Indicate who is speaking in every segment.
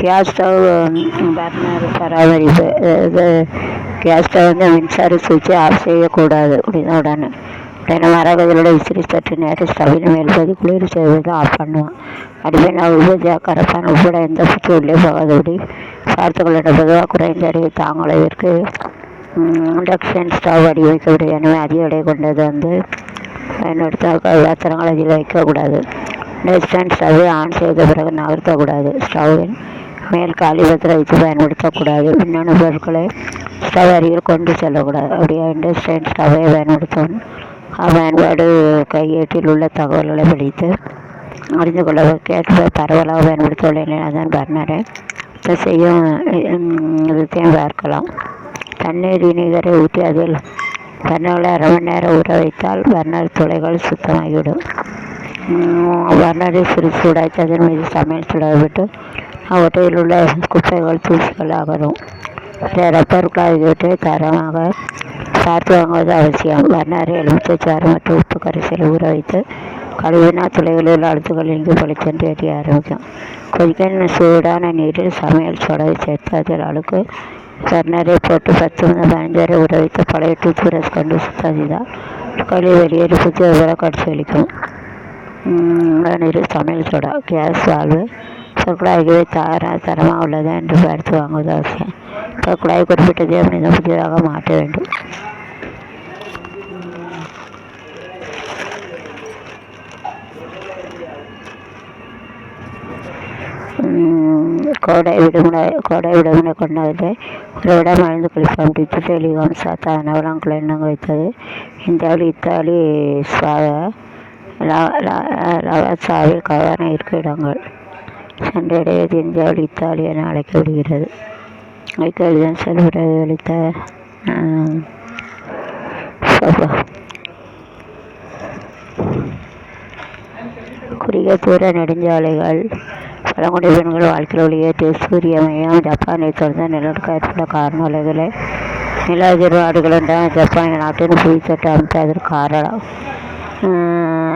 Speaker 1: Gas stove burner பராமரிப்பு. அதாவது gas stove வந்து மின்சார சுவிட்சை ஆஃப் செய்யக்கூடாது. உடனே மரகதோட விசிறி சற்று நேரம் ஸ்டவ்வின் மேல்பதி குளிர் செய்வது ஆஃப் பண்ணுவான். அடிமையான உபஜா கரப்பான் உட்பட எந்த சுற்று உள்ளே போகாதபடி பார்த்துக்கொள்ள பொதுவாக குறைந்த எடையை தாங்கும் அளவிற்கு இண்டக்ஷன் ஸ்டவ் வடிவமைக்கவில்லை. எனவே அதிக எடை கொண்டது வந்து பயன்படுத்த பாத்திரங்கள் அதில் வைக்கக்கூடாது. இண்டக்ஷன் ஸ்டவ்வை ஆன் செய்த பிறகு நகர்த்தக்கூடாது. ஸ்டவ்வின் மேல் காலி பத்திரம் வைத்து பயன்படுத்தக்கூடாது. மின்னணு பொருட்களை ஸ்டவ் அருகில் கொண்டு செல்லக்கூடாது. அப்படியே இண்டக்ஷன் ஸ்டவ்வை பயன்படுத்தும் பயன்பாடு கையேட்டில் உள்ள தகவல்களை படித்து அறிந்து கொள்ள கேட்ப பரவலாக பயன்படுத்தவில்லை. அதன் பர்னரை செய்யும் விதத்தையும் பார்க்கலாம். தண்ணீர் வினிகரை ஊற்றி அதில் பர்னர்களை அரை மணி நேரம் ஊற வைத்தால் பர்னர் துளைகள் சுத்தமாகிவிடும். பர்னரை சிறு சூடாக்கி அதன் மீது சமையல் சுடாவிட்டு அவற்றில் உள்ள குப்பைகள் தூசிகள் அகரும். ரப்பர் ஆகியவற்றை தரமாக பார்த்து வாங்குவது அவசியம். பர்னரை எலுமிச்சைச்சாறு மற்றும் உப்பு கரைசல் ஊற வைத்து கழுவினா துளைகளில் உள்ள அழுத்துக்கள் இங்கு பளிச்சென்று எரிய ஆரம்பிக்கும். கொதிக்க சூடான நீரில் சமையல் சோடாவை சேர்த்து அதில் அழுக்கு பர்னரை போட்டு 10 முதல் 15 வரை ஊற வைத்து பழைய டூத் பிரஷ் கொண்டு சுத்தம் செய்தால் கழுவி வெளியேறி புதிய உரை காட்சியளிக்கும். நீரில் சமையல் சோடா கேஸ் வால்வு பொருட்கள் ஆகியவை தரமாக உள்ளதா என்று பார்த்து வாங்குவது அவசியம். குழாய் குறிப்பிட்டதே மனிதன் புதியதாக மாற்ற வேண்டும். கோடை விடுமுறை கொண்டாடத்தை ஒருவிடம் அழிந்து கழிப்பான். டிஜிட்டல் யுகம் சாத்தானவளம் எண்ணங்க வைத்தது. இந்தியாவில் இத்தாலி லவாசாவில் கவன இருக்க இடங்கள் சென்றடைவது இந்தியாவில் இத்தாலி என அழைக்கப்படுகிறது. ஐக்கியம் செல்கிறது அளித்த குறுகிய தூர நெடுஞ்சாலைகள் பழங்குடி பெண்கள் வாழ்க்கையில் ஒளியேற்றிய சூரிய மையம் ஜப்பானை தொடர்ந்து நிலநடுக்கம் ஏற்பட காரண உலகிலே நில அதிர்வு நாடுகளுடன் ஜப்பான் நாட்டின் புவித்தட்டு அமைப்பு அதற்கு காரணம்.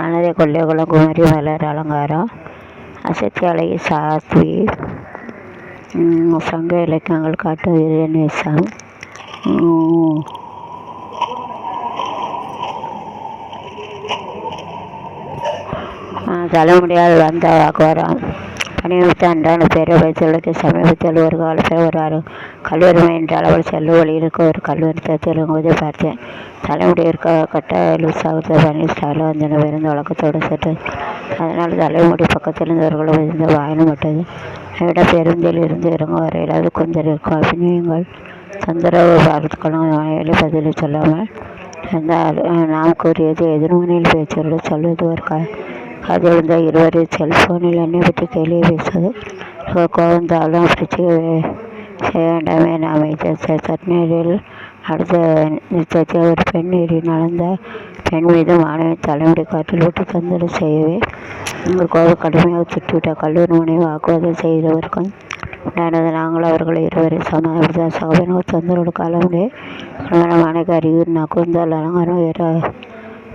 Speaker 1: அனதை கொள்ளைக்குளம் குமரி மலர் அலங்காரம் அசத்தி அழகி சாஸ்திரி சங்க இலக்கியங்கள் காட்டும் வீரநேசம் தலைமுடியால் வந்த வாக்குவரம் பணிமித்த அன்றான பேரவைகளுக்கு சமீபத்தில் ஒரு காலத்தில் ஒரு கல்லூரி என்ற அளவில் செல்லும் வழியில் இருக்க ஒரு கல்லூரி இறங்குவதை பார்த்தேன். தலைமுடி இருக்க கட்ட லூசாக பணி ஸ்டைலில் வந்தன விருந்த வழக்கத்தோடு சற்று. அதனால் தலைமுடி பக்கத்தில் இருந்தவர்களும் இருந்த வாயிலும் விட்டது. விட பேருந்தில் இருந்து இறங்கும் வரையில் அது கொஞ்சம் இருக்கும். அபிநயங்கள் தொந்தரவு பார்த்துக்களும் வேலை பதில் சொல்லாமல் இருந்தால் நாம் கூறியது எதிர்மனையில் பேச்சுகளை சொல்வது ஒரு கதிர்ந்த இருவரில் செல்போனில் என்னை பற்றி கேள்வி பேசுவது கோவந்தாலும் அப்படி செய்ய வேண்டாமே. நாம் சட்நீரில் அடுத்த நிறுத்தத்தில் ஒரு பெண் ஏறி நடந்த பெண் மீது மாணவன் தலைமுறை காற்றில் விட்டு தொந்தரவு செய்யவே உங்கள் கோபம் கடுமையாக திட்டுவிட்ட கல்லூரி முனைவு வாக்குவாதம் செய்தவர்கள் உண்டானது. நாங்கள் அவர்களை இருவரை சமாளித்த சகபன தொந்தரவு காலமுடைய மனைக்கு அறிகுறி நகுந்தால் அலங்காரம்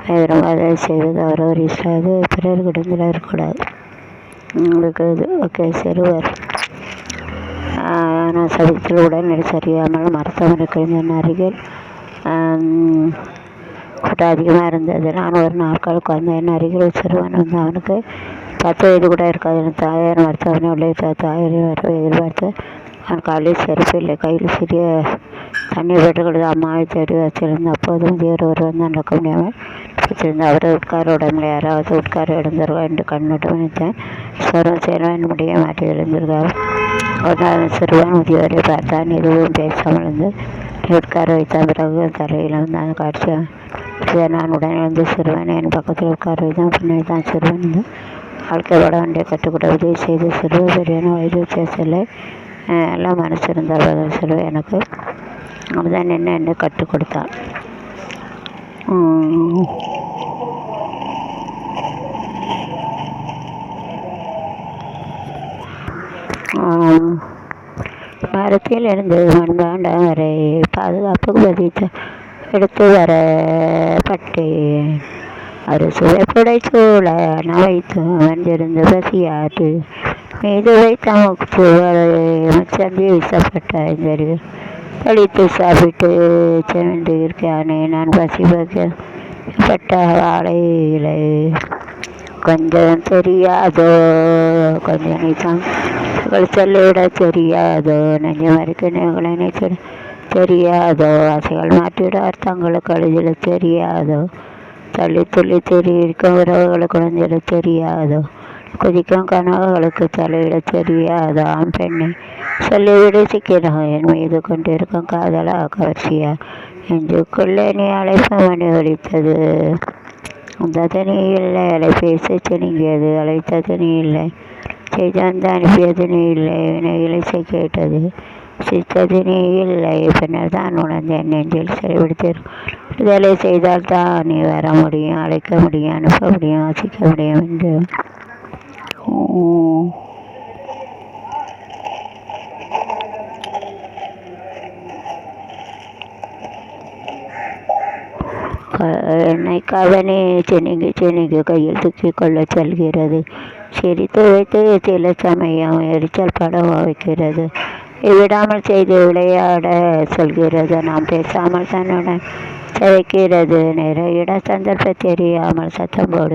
Speaker 1: விரும்பாத செய்வது அவரவர் இஷ்டாது பிறருக்கு இடத்தில் இருக்கக்கூடாது. உங்களுக்கு ஓகே சிறுவர் ஆனால் சமயத்தில் உடல்நிலை சரியாமல் மருத்துவமனை கழிந்த அருகில் கூட்டம் அதிகமாக இருந்தது. நான் ஒரு நாட்களுக்கு வந்தேன். என் அருகில் சிறுவன் வந்து அவனுக்கு 10 வயது கூட இருக்காது. என் தாயார் மருத்துவமனை உள்ளே தாயாரின் வரவை எதிர்பார்த்து அவன் காலையில் செருப்பு இல்லை, கையில் சிறிய தண்ணீர் பெற்றுக்கொண்டு அம்மாவை தேடி வச்சிருந்த அப்போது முதியவர் ஒருவர் நடக்க முடியாமல் வச்சிருந்த அவரை உட்கார உடம்புல யாராவது உட்கார இடந்தருவா என்று கண்ணோட்டம் நினைத்தேன். சொரம் சேரவன் முடிய மாட்டி எழுந்திருக்கார். ஒரு சிறுவன் முதியவரை பார்த்தான். எதுவும் பேசாமல் இருந்து உட்கார வைத்தான். பிறகு தலையில் வந்தான். காட்சியாக நான் உடனே வந்து சிறுவன் என் பக்கத்தில் உட்கார வைத்தான். பின்னே தான் சிறுவன் வந்து வாழ்க்கைப்பட வேண்டிய கற்றுக்கூட உதவி செய்து சிறுவர் பெரியன வயது வித்தியாசமில்லை எல்லாம் மனசு இருந்தால் பதில் சிறுவன் எனக்கு அப்படிதான் என்ன கற்றுக் கொடுத்தான். மரத்தில் இருந்து மண்பாண்டம் வரை பாதுகாப்புக்கு பதித்து எடுத்து வரப்பட்டேன். ஒரு சுவைப்படை சூழ நவைத்து வந்திருந்து பசியாற்று இதுவை தமக்கு சந்தி வீசப்பட்ட கழித்து சாப்பிட்டு சென்று இருக்கானே நான் பசிப்பட்ட வாழையிலை கொஞ்சம் தெரியாதோ கொஞ்சம் நிஜம் சொல்லிவிட தெரியாதோ நெஞ்சம் இருக்கிறவங்களை நினைச்சிட தெரியாதோ ஆசைகள் மாற்றிவிட அர்த்தங்களுக்கு அழுதிட தெரியாதோ தள்ளி துள்ளி தெரிவிக்கும் உறவுகளுக்கு குழந்தையிட தெரியாதோ குதிக்கும் கனவுகளுக்கு தலையிட தெரியாதோ ஆண் பெண்ணை சொல்லிவிட சிக்கிறோம் என் மீது கொண்டிருக்கும் காதலா கவர்ச்சியா நெஞ்சுக்குள்ளே நீ அழைப்பு மணி ஒலித்தது வந்தது நீ இல்லை அலைபேசி நீங்கியது அழைத்தது நீ இல்லை செய்து வந்து அனுப்பியது நீ இல்லை வினைகளை கேட்டது சித்தது நீ இல்லை பின்னர் தான் உணர்ந்தேன் நெஞ்சில் சிறைபிடித்தேன் விடுதலை செய்தால் தான் நீ வர முடியும் அழைக்க முடியும் அனுப்ப முடியும் வாசிக்க முடியும் என்று என்னை கவனி சினிங்கி கையில் தூக்கி கொள்ள செல்கிறது சிரித்து வைத்து சில சமயம் எரிச்சல் பட வைக்கிறது விடாமல் செய்து விளையாட சொல்கிறது நாம் பேசாமல் தன்னுடன் சிதைக்கிறது நிறைய இட சந்தர்ப்பம் தெரியாமல் சத்தம் போடு